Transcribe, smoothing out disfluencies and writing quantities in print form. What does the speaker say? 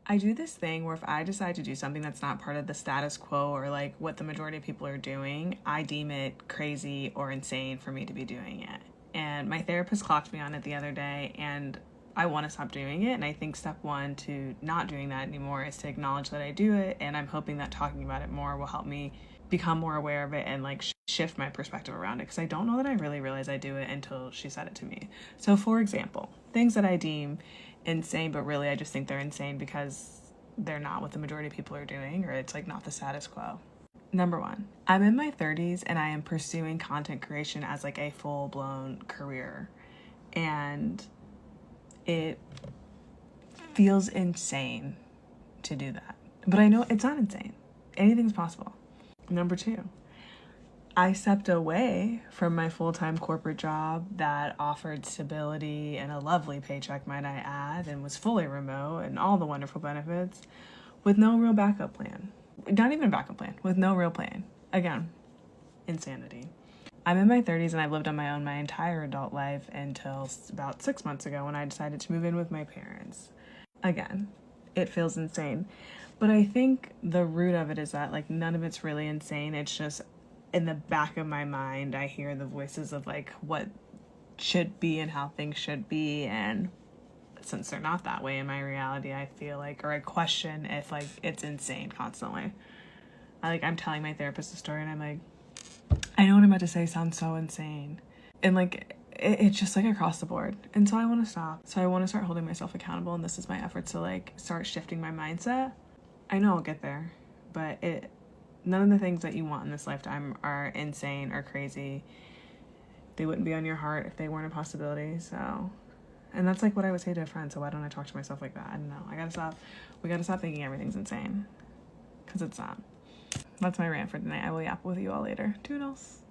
I do this thing where if I decide to do something that's not part of the status quo or like what the majority of people are doing, I deem it crazy or insane for me to be doing it. And my therapist clocked me on it the other day, and I want to stop doing it. And I think step one to not doing that anymore is to acknowledge that I do it. And I'm hoping that talking about it more will help me become more aware of it and like shift my perspective around it, because I don't know that I really realized I do it until she said it to me. So for example, things that I deem insane, but really I just think they're insane because they're not what the majority of people are doing, or it's like not the status quo. Number one, I'm in my 30s and I am pursuing content creation as like a full-blown career, and it feels insane to do that, but I know it's not insane. Anything's possible. Number two, I stepped away from my full-time corporate job that offered stability and a lovely paycheck, might I add, and was fully remote and all the wonderful benefits, with no real backup plan. Not even a backup plan, with no real plan. Again, insanity. I'm in my 30s and I've lived on my own my entire adult life until about 6 months ago when I decided to move in with my parents. Again, it feels insane. But I think the root of it is that like none of it's really insane. It's just in the back of my mind, I hear the voices of like what should be and how things should be. And since they're not that way in my reality, I feel like, or I question if like it's insane constantly. I'm telling my therapist a story and I'm like, I know what I'm about to say sounds so insane. And like, it's just like across the board. And so I want to stop. So I want to start holding myself accountable. And this is my effort to like start shifting my mindset. I know I'll get there, but none of the things that you want in this lifetime are insane or crazy. They wouldn't be on your heart if they weren't a possibility. So, and that's like what I would say to a friend. So why don't I talk to myself like that? I don't know. I gotta stop. We gotta stop thinking everything's insane, because it's not. That's my rant for tonight. I will yap with you all later. Toodles.